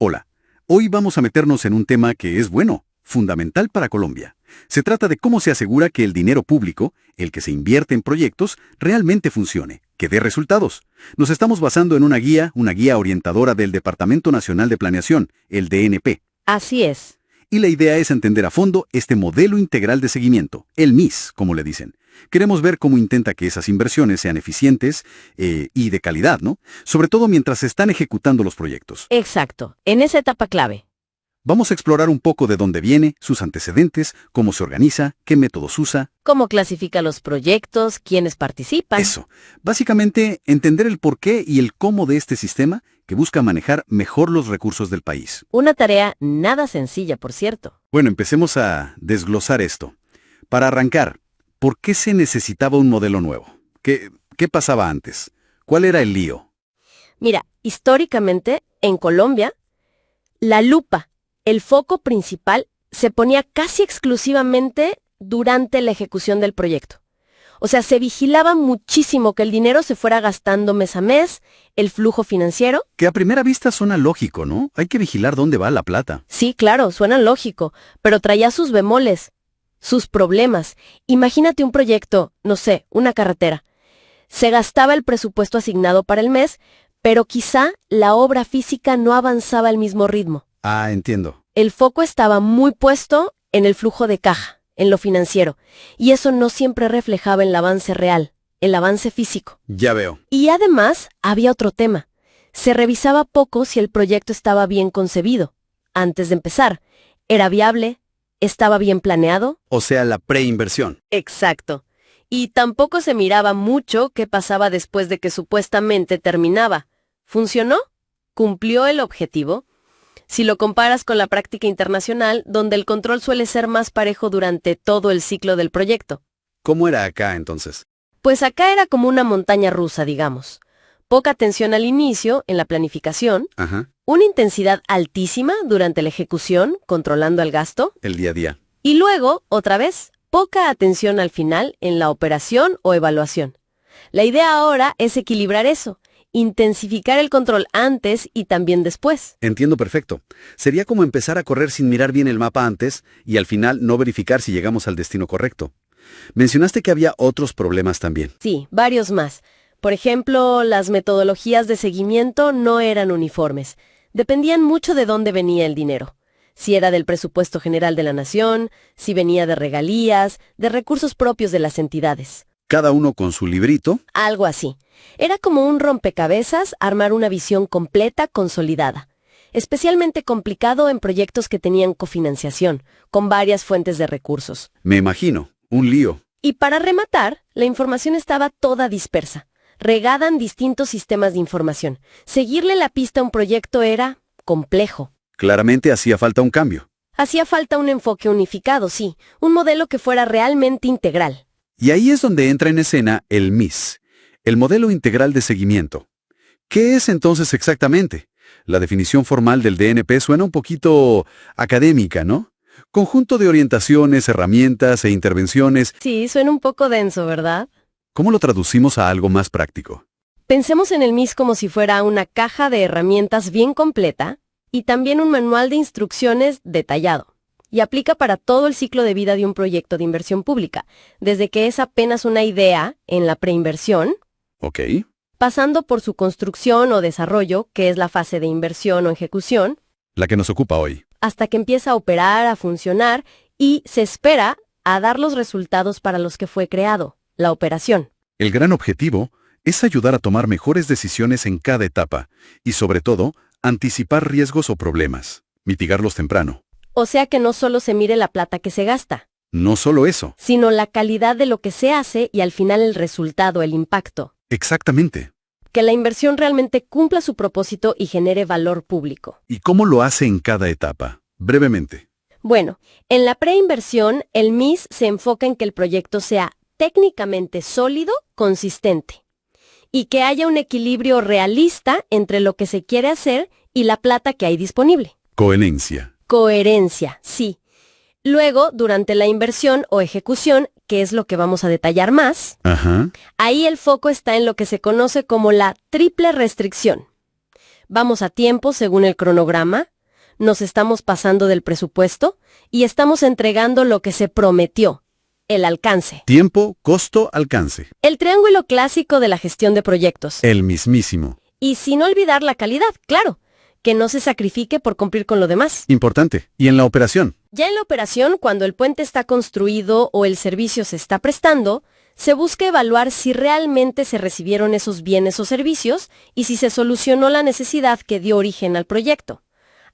Hola, hoy vamos a meternos en un tema que es bueno, fundamental para Colombia. Se trata de cómo se asegura que el dinero público, el que se invierte en proyectos, realmente funcione, que dé resultados. Nos estamos basando en una guía orientadora del Departamento Nacional de Planeación, el DNP. Así es. Y la idea es entender a fondo este modelo integral de seguimiento, el MIS, como le dicen. Queremos ver cómo intenta que esas inversiones sean eficientes y de calidad, ¿no? Sobre todo mientras se están ejecutando los proyectos. Exacto, en esa etapa clave. Vamos a explorar un poco de dónde viene, sus antecedentes, cómo se organiza, qué métodos usa. ¿Cómo clasifica los proyectos? ¿Quiénes participan? Eso. Básicamente, entender el porqué y el cómo de este sistema que busca manejar mejor los recursos del país. Una tarea nada sencilla, por cierto. Bueno, empecemos a desglosar esto. Para arrancar, ¿por qué se necesitaba un modelo nuevo? ¿Qué pasaba antes? ¿Cuál era el lío? Mira, históricamente, en Colombia, la lupa, el foco principal, se ponía casi exclusivamente durante la ejecución del proyecto. O sea, se vigilaba muchísimo que el dinero se fuera gastando mes a mes, el flujo financiero. Que a primera vista suena lógico, ¿no? Hay que vigilar dónde va la plata. Sí, claro, suena lógico, pero traía sus bemoles, sus problemas. Imagínate un proyecto, no sé, una carretera. Se gastaba el presupuesto asignado para el mes, pero quizá la obra física no avanzaba al mismo ritmo. Ah, entiendo. El foco estaba muy puesto en el flujo de caja, en lo financiero, y eso no siempre reflejaba el avance real, el avance físico. Ya veo. Y además, había otro tema. Se revisaba poco si el proyecto estaba bien concebido. Antes de empezar, ¿era viable? ¿Estaba bien planeado? O sea, la preinversión. Exacto. Y tampoco se miraba mucho qué pasaba después de que supuestamente terminaba. ¿Funcionó? ¿Cumplió el objetivo? Si lo comparas con la práctica internacional, donde el control suele ser más parejo durante todo el ciclo del proyecto. ¿Cómo era acá entonces? Pues acá era como una montaña rusa, digamos. Poca atención al inicio, en la planificación, Ajá. una intensidad altísima durante la ejecución, controlando el gasto, El día a día. y luego, otra vez, poca atención al final en la operación o evaluación. La idea ahora es equilibrar eso, intensificar el control antes y también después. Entiendo perfecto. Sería como empezar a correr sin mirar bien el mapa antes y al final no verificar si llegamos al destino correcto. Mencionaste que había otros problemas también. Sí, varios más. Por ejemplo, las metodologías de seguimiento no eran uniformes. Dependían mucho de dónde venía el dinero. Si era del presupuesto general de la nación, si venía de regalías, de recursos propios de las entidades. Cada uno con su librito. Algo así. Era como un rompecabezas armar una visión completa, consolidada. Especialmente complicado en proyectos que tenían cofinanciación, con varias fuentes de recursos. Me imagino. Un lío. Y para rematar, la información estaba toda dispersa, regada en distintos sistemas de información. Seguirle la pista a un proyecto era complejo. Claramente hacía falta un cambio. Hacía falta un enfoque unificado, sí, un modelo que fuera realmente integral. Y ahí es donde entra en escena el MIS, el modelo integral de seguimiento. ¿Qué es entonces exactamente? La definición formal del DNP suena un poquito académica, ¿no? Conjunto de orientaciones, herramientas e intervenciones. Sí, suena un poco denso, ¿verdad? ¿Cómo lo traducimos a algo más práctico? Pensemos en el MIS como si fuera una caja de herramientas bien completa y también un manual de instrucciones detallado. Y aplica para todo el ciclo de vida de un proyecto de inversión pública, desde que es apenas una idea en la preinversión, Ok. pasando por su construcción o desarrollo, que es la fase de inversión o ejecución, La que nos ocupa hoy. hasta que empieza a operar, a funcionar y se espera a dar los resultados para los que fue creado, la operación. El gran objetivo es ayudar a tomar mejores decisiones en cada etapa y, sobre todo, anticipar riesgos o problemas, mitigarlos temprano. O sea que no solo se mire la plata que se gasta, No solo eso. sino la calidad de lo que se hace y al final el resultado, el impacto. Exactamente. Que la inversión realmente cumpla su propósito y genere valor público. ¿Y cómo lo hace en cada etapa? Brevemente. Bueno, en la preinversión, el MIS se enfoca en que el proyecto sea técnicamente sólido, consistente, y que haya un equilibrio realista entre lo que se quiere hacer y la plata que hay disponible. Coherencia. Coherencia, sí. Luego, durante la inversión o ejecución, que es lo que vamos a detallar más, Ajá. ahí el foco está en lo que se conoce como la triple restricción. Vamos a tiempo según el cronograma, nos estamos pasando del presupuesto y estamos entregando lo que se prometió, el alcance. Tiempo, costo, alcance. El triángulo clásico de la gestión de proyectos. El mismísimo. Y sin olvidar la calidad, claro, que no se sacrifique por cumplir con lo demás. Importante. ¿Y en la operación? Ya en la operación, cuando el puente está construido o el servicio se está prestando, se busca evaluar si realmente se recibieron esos bienes o servicios y si se solucionó la necesidad que dio origen al proyecto.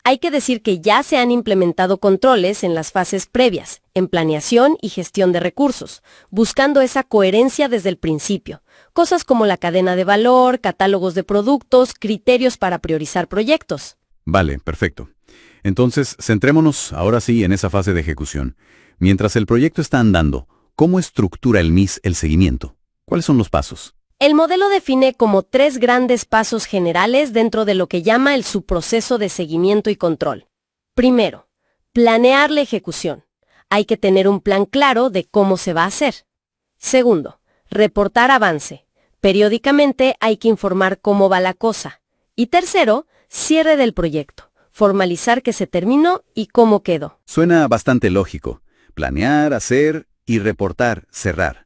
Hay que decir que ya se han implementado controles en las fases previas, en planeación y gestión de recursos, buscando esa coherencia desde el principio. Cosas como la cadena de valor, catálogos de productos, criterios para priorizar proyectos. Vale, perfecto. Entonces, centrémonos ahora sí en esa fase de ejecución. Mientras el proyecto está andando, ¿cómo estructura el MIS el seguimiento? ¿Cuáles son los pasos? El modelo define como 3 grandes pasos generales dentro de lo que llama el subproceso de seguimiento y control. Primero, planear la ejecución. Hay que tener un plan claro de cómo se va a hacer. Segundo, reportar avance. Periódicamente hay que informar cómo va la cosa. Y tercero, cierre del proyecto. Formalizar que se terminó y cómo quedó. Suena bastante lógico. Planear, hacer y reportar, cerrar.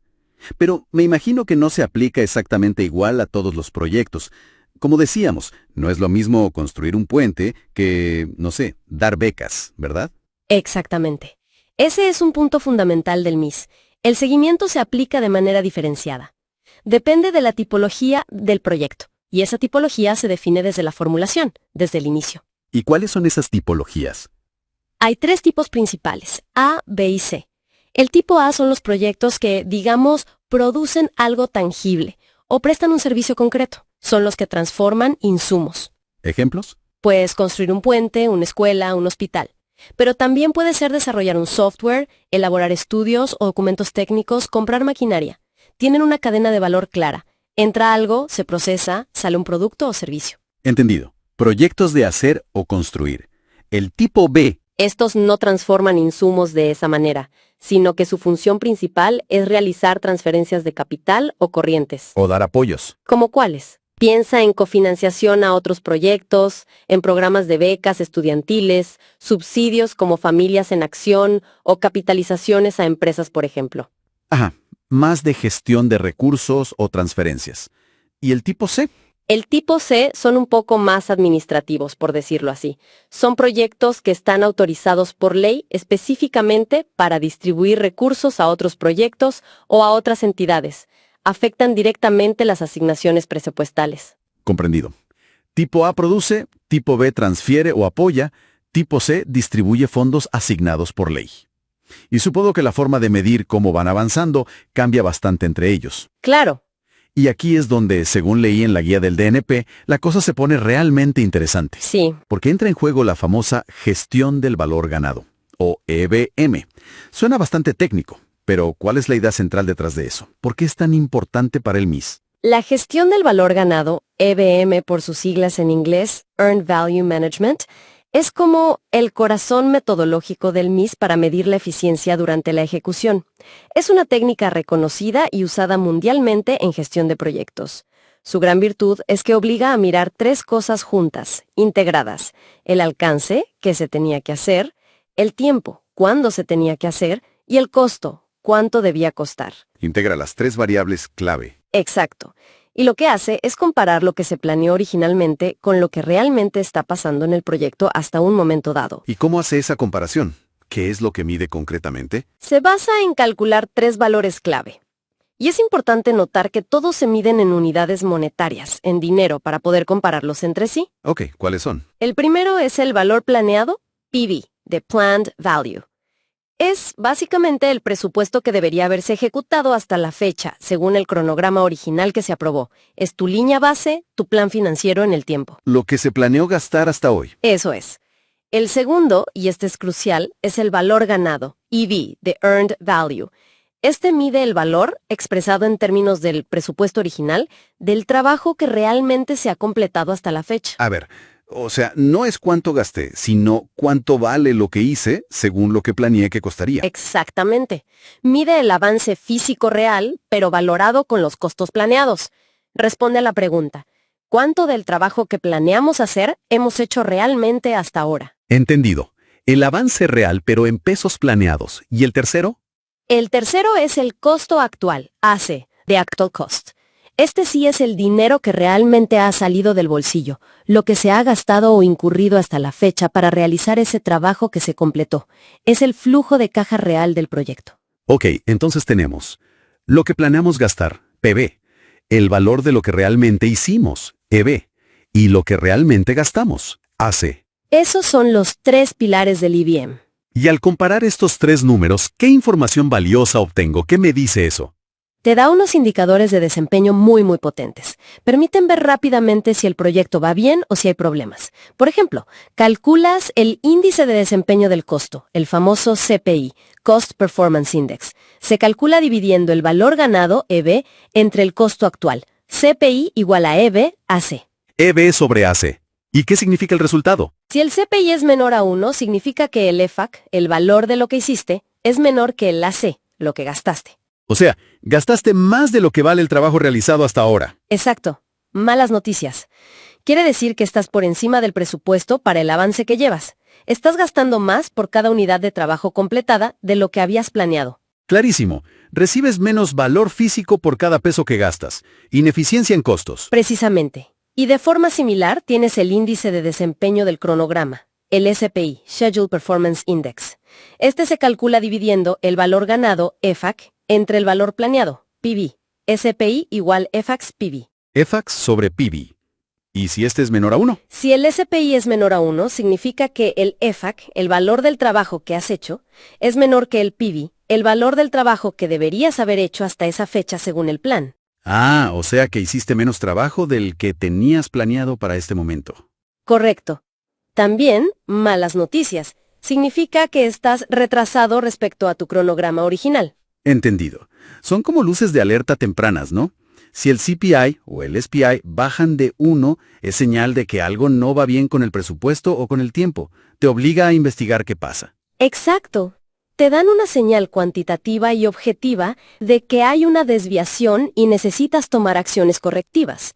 Pero me imagino que no se aplica exactamente igual a todos los proyectos. Como decíamos, no es lo mismo construir un puente que, no sé, dar becas, ¿verdad? Exactamente. Ese es un punto fundamental del MIS. El seguimiento se aplica de manera diferenciada. Depende de la tipología del proyecto, y esa tipología se define desde la formulación, desde el inicio. ¿Y cuáles son esas tipologías? Hay 3 tipos principales, A, B y C. El tipo A son los proyectos que, digamos, producen algo tangible o prestan un servicio concreto. Son los que transforman insumos. ¿Ejemplos? Puedes construir un puente, una escuela, un hospital. Pero también puede ser desarrollar un software, elaborar estudios o documentos técnicos, comprar maquinaria. Tienen una cadena de valor clara. Entra algo, se procesa, sale un producto o servicio. Entendido. Proyectos de hacer o construir. El tipo B. Estos no transforman insumos de esa manera, sino que su función principal es realizar transferencias de capital o corrientes. O dar apoyos. ¿Cómo cuáles? Piensa en cofinanciación a otros proyectos, en programas de becas estudiantiles, subsidios como Familias en Acción o capitalizaciones a empresas, por ejemplo. Ajá. Más de gestión de recursos o transferencias. ¿Y el tipo C? El tipo C son un poco más administrativos, por decirlo así. Son proyectos que están autorizados por ley específicamente para distribuir recursos a otros proyectos o a otras entidades. Afectan directamente las asignaciones presupuestales. Comprendido. Tipo A produce, tipo B transfiere o apoya, tipo C distribuye fondos asignados por ley. Y supongo que la forma de medir cómo van avanzando cambia bastante entre ellos. Claro. Y aquí es donde, según leí en la guía del DNP, la cosa se pone realmente interesante. Sí. Porque entra en juego la famosa gestión del valor ganado, o EVM. Suena bastante técnico, pero ¿cuál es la idea central detrás de eso? ¿Por qué es tan importante para el MIS? La gestión del valor ganado, EVM por sus siglas en inglés, Earned Value Management, es como el corazón metodológico del MIS para medir la eficiencia durante la ejecución. Es una técnica reconocida y usada mundialmente en gestión de proyectos. Su gran virtud es que obliga a mirar 3 cosas juntas, integradas: el alcance, qué se tenía que hacer, el tiempo, cuándo se tenía que hacer, y el costo, cuánto debía costar. Integra las 3 variables clave. Exacto. Y lo que hace es comparar lo que se planeó originalmente con lo que realmente está pasando en el proyecto hasta un momento dado. ¿Y cómo hace esa comparación? ¿Qué es lo que mide concretamente? Se basa en calcular 3 valores clave. Y es importante notar que todos se miden en unidades monetarias, en dinero, para poder compararlos entre sí. Ok, ¿cuáles son? El primero es el valor planeado, PV, de Planned Value. Es básicamente el presupuesto que debería haberse ejecutado hasta la fecha, según el cronograma original que se aprobó. Es tu línea base, tu plan financiero en el tiempo. Lo que se planeó gastar hasta hoy. Eso es. El segundo, y este es crucial, es el valor ganado, EV, de Earned Value. Este mide el valor, expresado en términos del presupuesto original, del trabajo que realmente se ha completado hasta la fecha. A ver, o sea, no es cuánto gasté, sino cuánto vale lo que hice según lo que planeé que costaría. Exactamente. Mide el avance físico real, pero valorado con los costos planeados. Responde a la pregunta: ¿Cuánto del trabajo que planeamos hacer hemos hecho realmente hasta ahora? Entendido. El avance real, pero en pesos planeados. ¿Y el tercero? El tercero es el costo actual, AC, de Actual Cost. Este sí es el dinero que realmente ha salido del bolsillo, lo que se ha gastado o incurrido hasta la fecha para realizar ese trabajo que se completó. Es el flujo de caja real del proyecto. Ok, entonces tenemos lo que planeamos gastar, PB, el valor de lo que realmente hicimos, EB, y lo que realmente gastamos, AC. Esos son los tres pilares del IBM. Y al comparar estos tres números, ¿qué información valiosa obtengo? ¿Qué me dice eso? Te da unos indicadores de desempeño muy potentes. Permiten ver rápidamente si el proyecto va bien o si hay problemas. Por ejemplo, calculas el índice de desempeño del costo, el famoso CPI, Cost Performance Index. Se calcula dividiendo el valor ganado, EB, entre el costo actual. CPI igual a EB, AC. EB sobre AC. ¿Y qué significa el resultado? Si el CPI es menor a 1, significa que el EFAC, el valor de lo que hiciste, es menor que el AC, lo que gastaste. O sea, gastaste más de lo que vale el trabajo realizado hasta ahora. Exacto. Malas noticias. Quiere decir que estás por encima del presupuesto para el avance que llevas. Estás gastando más por cada unidad de trabajo completada de lo que habías planeado. Clarísimo. Recibes menos valor físico por cada peso que gastas. Ineficiencia en costos. Precisamente. Y de forma similar tienes el índice de desempeño del cronograma, el SPI, Schedule Performance Index. Este se calcula dividiendo el valor ganado, EFAC, entre el valor planeado, PV. SPI igual EFAX PV. EFAX sobre PV. ¿Y si este es menor a 1? Si el SPI es menor a 1, significa que el EFAC, el valor del trabajo que has hecho, es menor que el PV, el valor del trabajo que deberías haber hecho hasta esa fecha según el plan. Ah, o sea que hiciste menos trabajo del que tenías planeado para este momento. Correcto. También, malas noticias. Significa que estás retrasado respecto a tu cronograma original. Entendido. Son como luces de alerta tempranas, ¿no? Si el CPI o el SPI bajan de 1, es señal de que algo no va bien con el presupuesto o con el tiempo. Te obliga a investigar qué pasa. Exacto. Te dan una señal cuantitativa y objetiva de que hay una desviación y necesitas tomar acciones correctivas.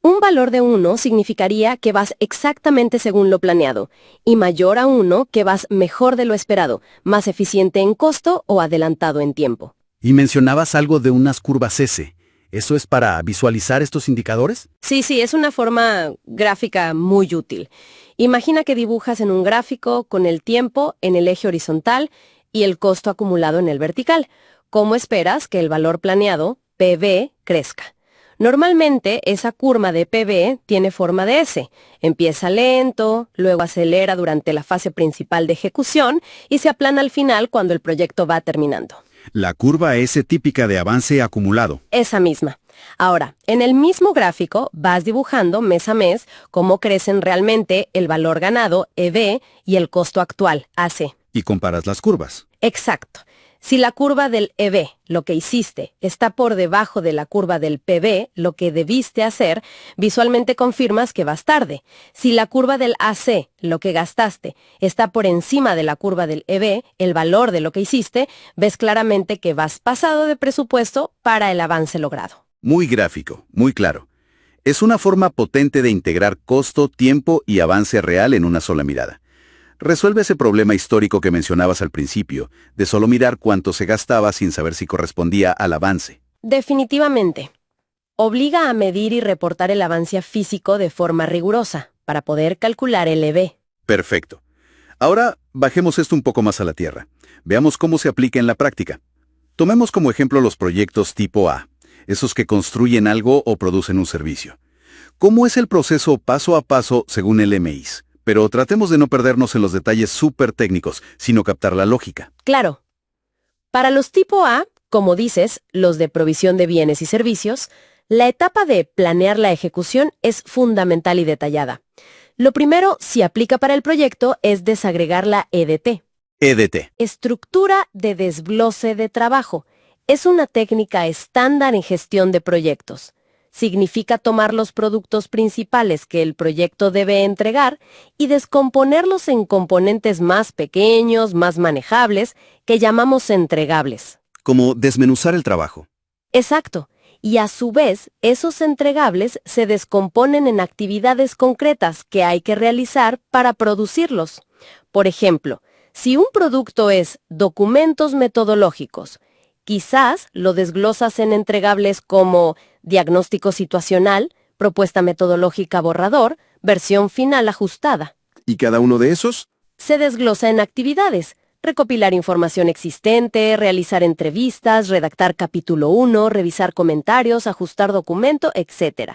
Un valor de 1 significaría que vas exactamente según lo planeado, y mayor a 1 que vas mejor de lo esperado, más eficiente en costo o adelantado en tiempo. Y mencionabas algo de unas curvas S. ¿Eso es para visualizar estos indicadores? Sí, es una forma gráfica muy útil. Imagina que dibujas en un gráfico con el tiempo en el eje horizontal y el costo acumulado en el vertical. ¿Cómo esperas que el valor planeado, PV, crezca? Normalmente, esa curva de PV tiene forma de S. Empieza lento, luego acelera durante la fase principal de ejecución y se aplana al final cuando el proyecto va terminando. La curva S típica de avance acumulado. Esa misma. Ahora, en el mismo gráfico vas dibujando mes a mes cómo crecen realmente el valor ganado, EB, y el costo actual, AC. Y comparas las curvas. Exacto. Si la curva del EB, lo que hiciste, está por debajo de la curva del PB, lo que debiste hacer, visualmente confirmas que vas tarde. Si la curva del AC, lo que gastaste, está por encima de la curva del EB, el valor de lo que hiciste, ves claramente que vas pasado de presupuesto para el avance logrado. Muy gráfico, muy claro. Es una forma potente de integrar costo, tiempo y avance real en una sola mirada. Resuelve ese problema histórico que mencionabas al principio, de solo mirar cuánto se gastaba sin saber si correspondía al avance. Definitivamente. Obliga a medir y reportar el avance físico de forma rigurosa, para poder calcular el EB. Perfecto. Ahora bajemos esto un poco más a la tierra. Veamos cómo se aplica en la práctica. Tomemos como ejemplo los proyectos tipo A, esos que construyen algo o producen un servicio. ¿Cómo es el proceso paso a paso según el MIS? Pero tratemos de no perdernos en los detalles súper técnicos, sino captar la lógica. Claro. Para los tipo A, como dices, los de provisión de bienes y servicios, la etapa de planear la ejecución es fundamental y detallada. Lo primero, si aplica para el proyecto, es desagregar la EDT. EDT. Estructura de desglose de trabajo. Es una técnica estándar en gestión de proyectos. Significa tomar los productos principales que el proyecto debe entregar y descomponerlos en componentes más pequeños, más manejables, que llamamos entregables. Como desmenuzar el trabajo. Exacto. Y a su vez, esos entregables se descomponen en actividades concretas que hay que realizar para producirlos. Por ejemplo, si un producto es documentos metodológicos, quizás lo desglosas en entregables como diagnóstico situacional, propuesta metodológica borrador, versión final ajustada. ¿Y cada uno de esos? Se desglosa en actividades: recopilar información existente, realizar entrevistas, redactar capítulo 1, revisar comentarios, ajustar documento, etc.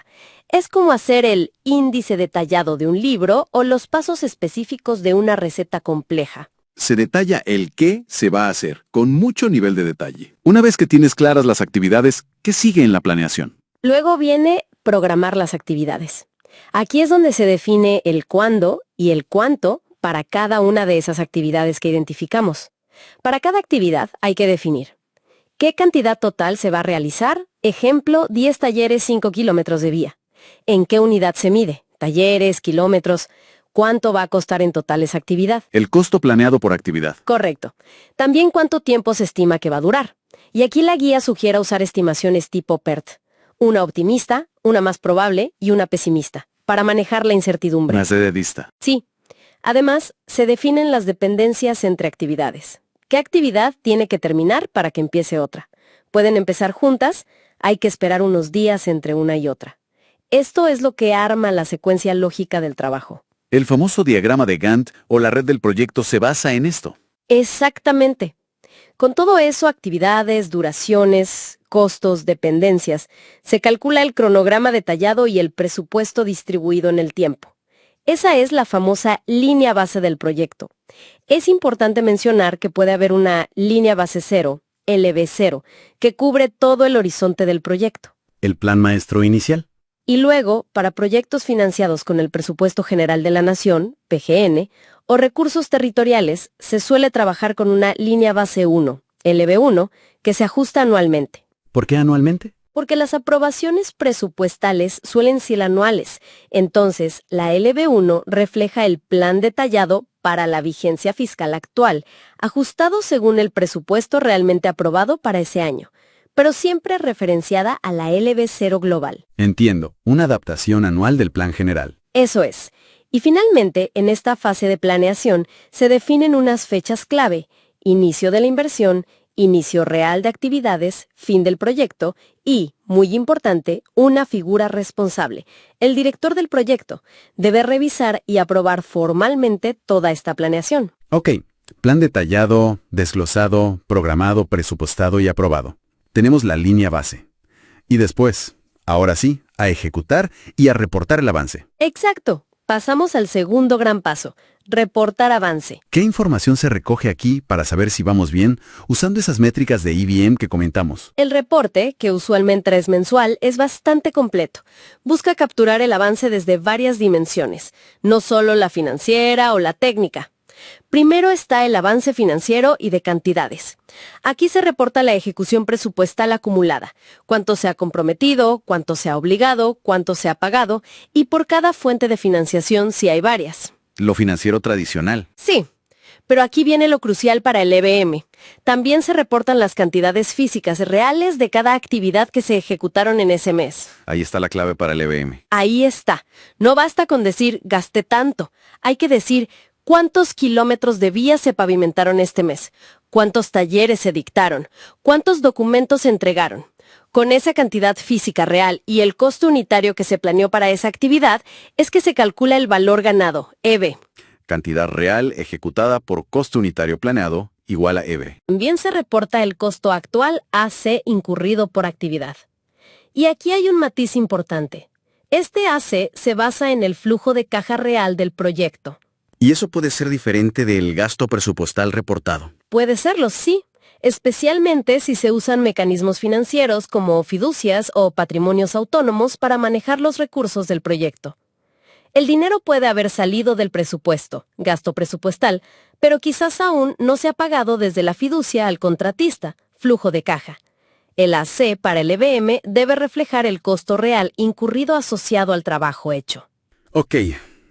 Es como hacer el índice detallado de un libro o los pasos específicos de una receta compleja. Se detalla el qué se va a hacer, con mucho nivel de detalle. Una vez que tienes claras las actividades, ¿qué sigue en la planeación? Luego viene programar las actividades. Aquí es donde se define el cuándo y el cuánto para cada una de esas actividades que identificamos. Para cada actividad hay que definir qué cantidad total se va a realizar. Ejemplo, 10 talleres, 5 kilómetros de vía. ¿En qué unidad se mide? Talleres, kilómetros. ¿Cuánto va a costar en total esa actividad? El costo planeado por actividad. Correcto. También cuánto tiempo se estima que va a durar. Y aquí la guía sugiere usar estimaciones tipo PERT. Una optimista, una más probable y una pesimista, para manejar la incertidumbre. Una sededista. Sí. Además, se definen las dependencias entre actividades. ¿Qué actividad tiene que terminar para que empiece otra? Pueden empezar juntas, hay que esperar unos días entre una y otra. Esto es lo que arma la secuencia lógica del trabajo. El famoso diagrama de Gantt o la red del proyecto se basa en esto. Exactamente. Con todo eso, actividades, duraciones, costos, dependencias, se calcula el cronograma detallado y el presupuesto distribuido en el tiempo. Esa es la famosa línea base del proyecto. Es importante mencionar que puede haber una línea base cero, LB0, que cubre todo el horizonte del proyecto. El plan maestro inicial. Y luego, para proyectos financiados con el Presupuesto General de la Nación, PGN, o recursos territoriales, se suele trabajar con una línea base 1, LB1, que se ajusta anualmente. ¿Por qué anualmente? Porque las aprobaciones presupuestales suelen ser anuales, entonces la LB1 refleja el plan detallado para la vigencia fiscal actual, ajustado según el presupuesto realmente aprobado para ese año, pero siempre referenciada a la LB0 global. Entiendo, una adaptación anual del plan general. Eso es. Y finalmente, en esta fase de planeación, se definen unas fechas clave: inicio de la inversión, inicio real de actividades, fin del proyecto y, muy importante, una figura responsable. El director del proyecto debe revisar y aprobar formalmente toda esta planeación. Ok, plan detallado, desglosado, programado, presupuestado y aprobado. Tenemos la línea base. Y después, ahora sí, a ejecutar y a reportar el avance. Exacto. Pasamos al segundo gran paso: reportar avance. ¿Qué información se recoge aquí para saber si vamos bien usando esas métricas de IBM que comentamos? El reporte, que usualmente es mensual, es bastante completo. Busca capturar el avance desde varias dimensiones, no solo la financiera o la técnica. Primero está el avance financiero y de cantidades. Aquí se reporta la ejecución presupuestal acumulada, cuánto se ha comprometido, cuánto se ha obligado, cuánto se ha pagado, y por cada fuente de financiación si hay varias. Lo financiero tradicional. Sí, pero aquí viene lo crucial para el EBM. También se reportan las cantidades físicas reales de cada actividad que se ejecutaron en ese mes. Ahí está la clave para el EBM. Ahí está. No basta con decir gasté tanto. Hay que decir cuántos kilómetros de vías se pavimentaron este mes, cuántos talleres se dictaron, cuántos documentos se entregaron. Con esa cantidad física real y el costo unitario que se planeó para esa actividad, es que se calcula el valor ganado, EB. Cantidad real ejecutada por costo unitario planeado igual a EB. También se reporta el costo actual AC incurrido por actividad. Y aquí hay un matiz importante. Este AC se basa en el flujo de caja real del proyecto. ¿Y eso puede ser diferente del gasto presupuestal reportado? Puede serlo, sí, especialmente si se usan mecanismos financieros como fiducias o patrimonios autónomos para manejar los recursos del proyecto. El dinero puede haber salido del presupuesto, gasto presupuestal, pero quizás aún no se ha pagado desde la fiducia al contratista, flujo de caja. El AC para el EBM debe reflejar el costo real incurrido asociado al trabajo hecho. Ok,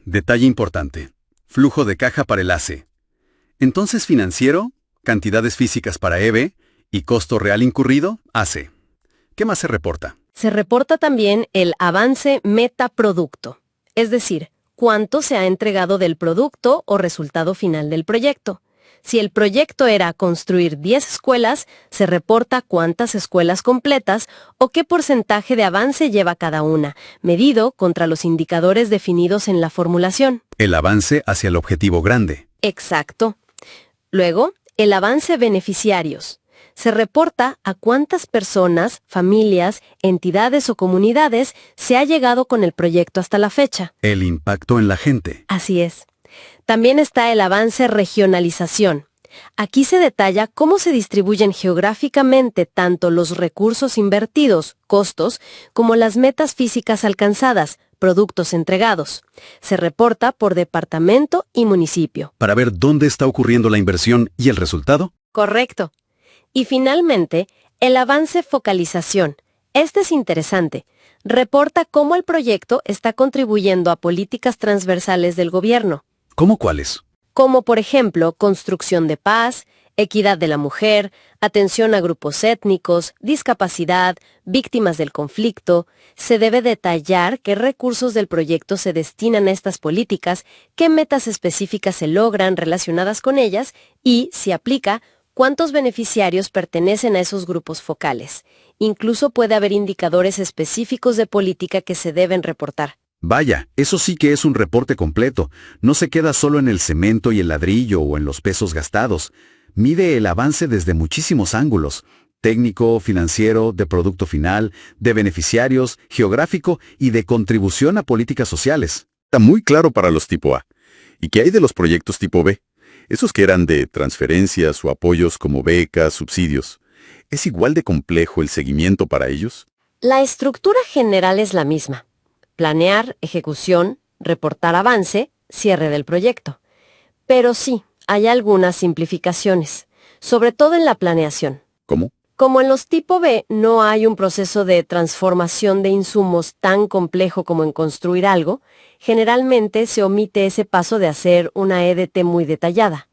detalle importante. Flujo de caja para el AC. Entonces financiero, cantidades físicas para EB y costo real incurrido, AC. ¿Qué más se reporta? Se reporta también el avance metaproducto, es decir, cuánto se ha entregado del producto o resultado final del proyecto. Si el proyecto era construir 10 escuelas, se reporta cuántas escuelas completas o qué porcentaje de avance lleva cada una, medido contra los indicadores definidos en la formulación. El avance hacia el objetivo grande. Exacto. Luego, el avance beneficiarios. Se reporta a cuántas personas, familias, entidades o comunidades se ha llegado con el proyecto hasta la fecha. El impacto en la gente. Así es. También está el avance regionalización. Aquí se detalla cómo se distribuyen geográficamente tanto los recursos invertidos, costos, como las metas físicas alcanzadas, productos entregados. Se reporta por departamento y municipio. Para ver dónde está ocurriendo la inversión y el resultado. Correcto. Y finalmente, el avance focalización. Este es interesante. Reporta cómo el proyecto está contribuyendo a políticas transversales del gobierno. ¿Cómo cuáles? Como por ejemplo, construcción de paz, equidad de la mujer, atención a grupos étnicos, discapacidad, víctimas del conflicto. Se debe detallar qué recursos del proyecto se destinan a estas políticas, qué metas específicas se logran relacionadas con ellas y, si aplica, cuántos beneficiarios pertenecen a esos grupos focales. Incluso puede haber indicadores específicos de política que se deben reportar. Vaya, eso sí que es un reporte completo. No se queda solo en el cemento y el ladrillo o en los pesos gastados. Mide el avance desde muchísimos ángulos: técnico, financiero, de producto final, de beneficiarios, geográfico y de contribución a políticas sociales. Está muy claro para los tipo A. ¿Y qué hay de los proyectos tipo B? Esos que eran de transferencias o apoyos como becas, subsidios. ¿Es igual de complejo el seguimiento para ellos? La estructura general es la misma. Planear, ejecución, reportar avance, cierre del proyecto. Pero sí, hay algunas simplificaciones, sobre todo en la planeación. ¿Cómo? Como en los tipo B no hay un proceso de transformación de insumos tan complejo como en construir algo, generalmente se omite ese paso de hacer una EDT muy detallada.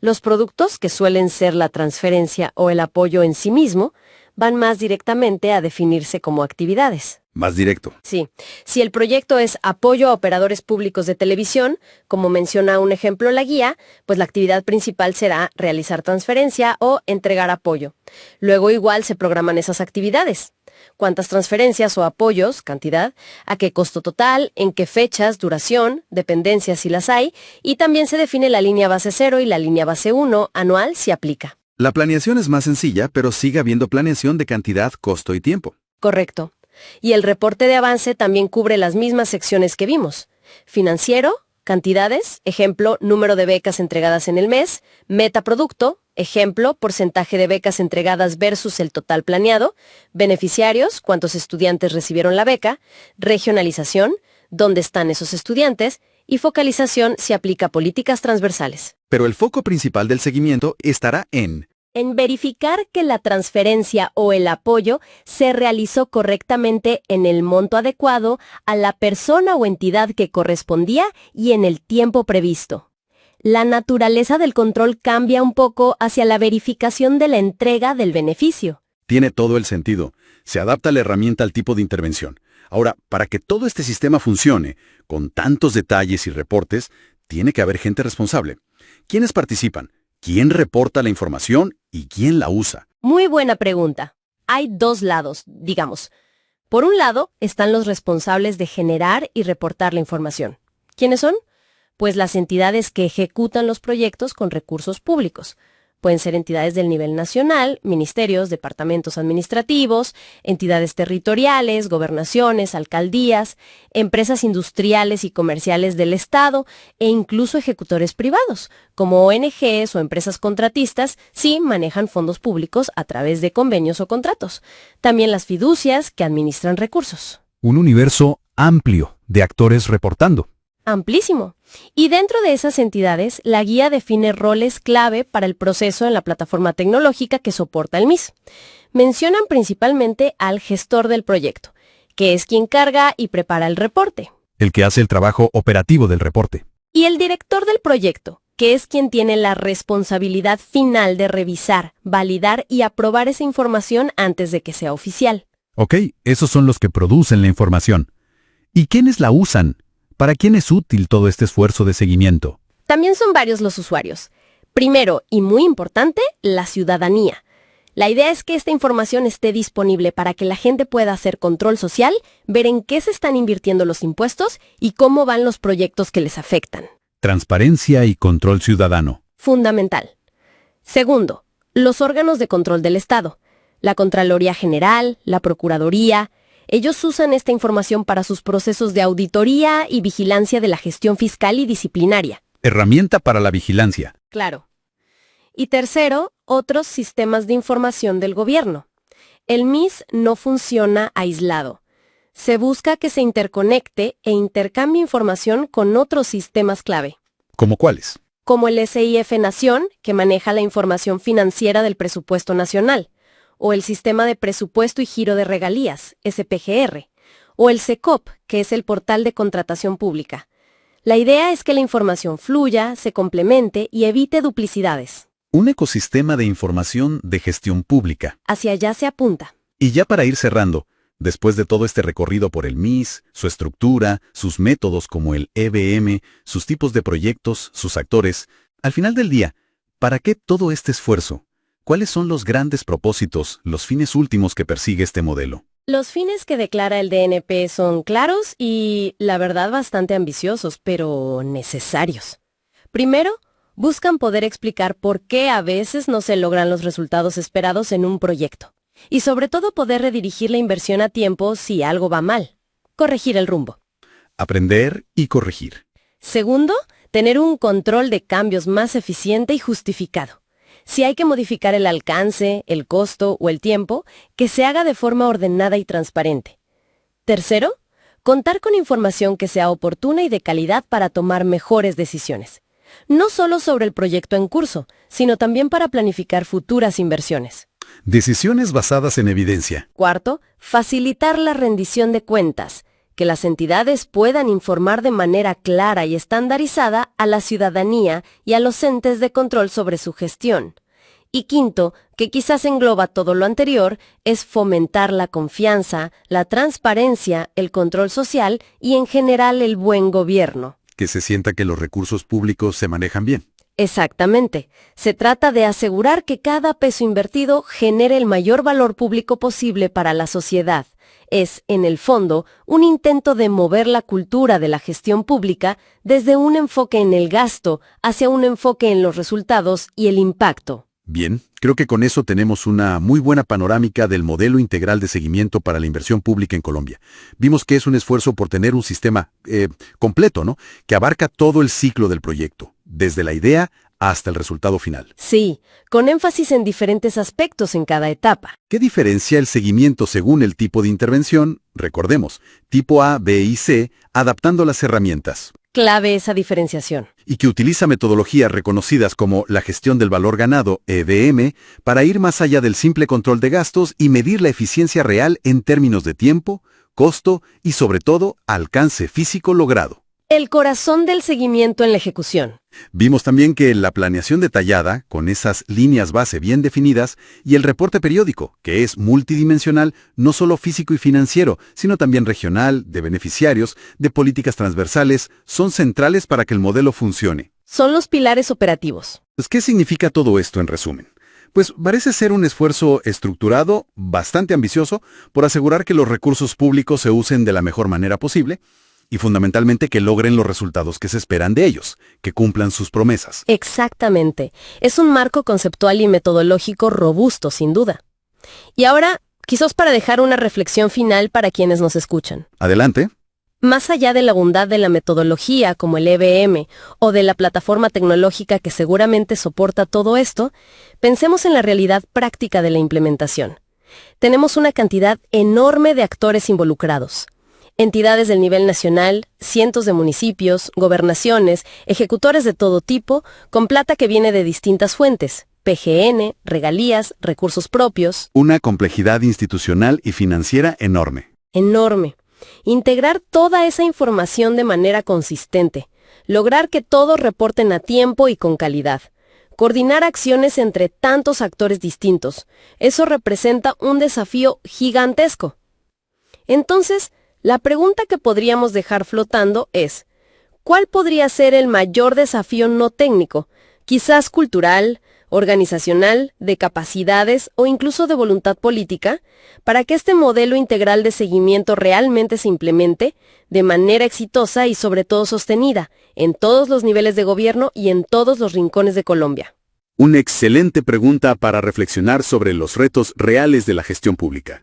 Los productos, que suelen ser la transferencia o el apoyo en sí mismo, van más directamente a definirse como actividades. Más directo. Sí. Si el proyecto es apoyo a operadores públicos de televisión, como menciona un ejemplo la guía, pues la actividad principal será realizar transferencia o entregar apoyo. Luego igual se programan esas actividades. ¿Cuántas transferencias o apoyos, cantidad? ¿A qué costo total? ¿En qué fechas? ¿Duración? ¿Dependencias si las hay? Y también se define la línea base 0 y la línea base 1 anual si aplica. La planeación es más sencilla, pero sigue habiendo planeación de cantidad, costo y tiempo. Correcto. Y el reporte de avance también cubre las mismas secciones que vimos. Financiero, cantidades, ejemplo, número de becas entregadas en el mes, metaproducto, ejemplo, porcentaje de becas entregadas versus el total planeado, beneficiarios, cuántos estudiantes recibieron la beca, regionalización, dónde están esos estudiantes, y focalización si aplica políticas transversales. Pero el foco principal del seguimiento estará en verificar que la transferencia o el apoyo se realizó correctamente en el monto adecuado a la persona o entidad que correspondía y en el tiempo previsto. La naturaleza del control cambia un poco hacia la verificación de la entrega del beneficio. Tiene todo el sentido. Se adapta la herramienta al tipo de intervención. Ahora, para que todo este sistema funcione, con tantos detalles y reportes, tiene que haber gente responsable. ¿Quiénes participan? ¿Quién reporta la información y quién la usa? Muy buena pregunta. Hay dos lados, digamos. Por un lado, están los responsables de generar y reportar la información. ¿Quiénes son? Pues las entidades que ejecutan los proyectos con recursos públicos. Pueden ser entidades del nivel nacional, ministerios, departamentos administrativos, entidades territoriales, gobernaciones, alcaldías, empresas industriales y comerciales del Estado e incluso ejecutores privados, como ONGs o empresas contratistas, si manejan fondos públicos a través de convenios o contratos. También las fiducias que administran recursos. Un universo amplio de actores reportando. Amplísimo. Y dentro de esas entidades, la guía define roles clave para el proceso en la plataforma tecnológica que soporta el MIS. Mencionan principalmente al gestor del proyecto, que es quien carga y prepara el reporte. El que hace el trabajo operativo del reporte. Y el director del proyecto, que es quien tiene la responsabilidad final de revisar, validar y aprobar esa información antes de que sea oficial. Ok, esos son los que producen la información. ¿Y quiénes la usan? ¿Para quién es útil todo este esfuerzo de seguimiento? También son varios los usuarios. Primero, y muy importante, la ciudadanía. La idea es que esta información esté disponible para que la gente pueda hacer control social, ver en qué se están invirtiendo los impuestos y cómo van los proyectos que les afectan. Transparencia y control ciudadano. Fundamental. Segundo, los órganos de control del Estado. La Contraloría General, la Procuraduría. Ellos usan esta información para sus procesos de auditoría y vigilancia de la gestión fiscal y disciplinaria. Herramienta para la vigilancia. Claro. Y tercero, otros sistemas de información del gobierno. El MIS no funciona aislado. Se busca que se interconecte e intercambie información con otros sistemas clave, ¿Cómo cuáles? como el SIF Nación, que maneja la información financiera del presupuesto nacional, o el Sistema de Presupuesto y Giro de Regalías, SPGR, o el SECOP, que es el portal de contratación pública. La idea es que la información fluya, se complemente y evite duplicidades. Un ecosistema de información de gestión pública. Hacia allá se apunta. Y ya para ir cerrando, después de todo este recorrido por el MIS, su estructura, sus métodos como el EBM, sus tipos de proyectos, sus actores, al final del día, ¿para qué todo este esfuerzo? ¿Cuáles son los grandes propósitos, los fines últimos que persigue este modelo? Los fines que declara el DNP son claros y, la verdad, bastante ambiciosos, pero necesarios. Primero, buscan poder explicar por qué a veces no se logran los resultados esperados en un proyecto. Y sobre todo poder redirigir la inversión a tiempo si algo va mal. Corregir el rumbo. Aprender y corregir. Segundo, tener un control de cambios más eficiente y justificado. Si hay que modificar el alcance, el costo o el tiempo, que se haga de forma ordenada y transparente. Tercero, contar con información que sea oportuna y de calidad para tomar mejores decisiones. No solo sobre el proyecto en curso, sino también para planificar futuras inversiones. Decisiones basadas en evidencia. Cuarto, facilitar la rendición de cuentas, que las entidades puedan informar de manera clara y estandarizada a la ciudadanía y a los entes de control sobre su gestión. Y quinto, que quizás engloba todo lo anterior, es fomentar la confianza, la transparencia, el control social y en general el buen gobierno. Que se sienta que los recursos públicos se manejan bien. Exactamente. Se trata de asegurar que cada peso invertido genere el mayor valor público posible para la sociedad. Es, en el fondo, un intento de mover la cultura de la gestión pública desde un enfoque en el gasto hacia un enfoque en los resultados y el impacto. Bien, creo que con eso tenemos una muy buena panorámica del modelo integral de seguimiento para la inversión pública en Colombia. Vimos que es un esfuerzo por tener un sistema completo, ¿no? Que abarca todo el ciclo del proyecto, desde la idea hasta el resultado final. Sí, con énfasis en diferentes aspectos en cada etapa. ¿Qué diferencia el seguimiento según el tipo de intervención? Recordemos, tipo A, B y C, adaptando las herramientas. Clave esa diferenciación. Y que utiliza metodologías reconocidas como la gestión del valor ganado, EVM, para ir más allá del simple control de gastos y medir la eficiencia real en términos de tiempo, costo y, sobre todo, alcance físico logrado. El corazón del seguimiento en la ejecución. Vimos también que la planeación detallada, con esas líneas base bien definidas, y el reporte periódico, que es multidimensional, no solo físico y financiero, sino también regional, de beneficiarios, de políticas transversales, son centrales para que el modelo funcione. Son los pilares operativos. Pues, ¿qué significa todo esto en resumen? Pues parece ser un esfuerzo estructurado, bastante ambicioso, por asegurar que los recursos públicos se usen de la mejor manera posible, y fundamentalmente que logren los resultados que se esperan de ellos, que cumplan sus promesas. Exactamente. Es un marco conceptual y metodológico robusto, sin duda. Y ahora, quizás para dejar una reflexión final para quienes nos escuchan. Adelante. Más allá de la bondad de la metodología como el EBM o de la plataforma tecnológica que seguramente soporta todo esto, pensemos en la realidad práctica de la implementación. Tenemos una cantidad enorme de actores involucrados. Entidades del nivel nacional, cientos de municipios, gobernaciones, ejecutores de todo tipo, con plata que viene de distintas fuentes, PGN, regalías, recursos propios. Una complejidad institucional y financiera enorme. Enorme. Integrar toda esa información de manera consistente, lograr que todos reporten a tiempo y con calidad, coordinar acciones entre tantos actores distintos. Eso representa un desafío gigantesco. Entonces, la pregunta que podríamos dejar flotando es, ¿cuál podría ser el mayor desafío no técnico, quizás cultural, organizacional, de capacidades o incluso de voluntad política, para que este modelo integral de seguimiento realmente se implemente de manera exitosa y sobre todo sostenida en todos los niveles de gobierno y en todos los rincones de Colombia? Una excelente pregunta para reflexionar sobre los retos reales de la gestión pública.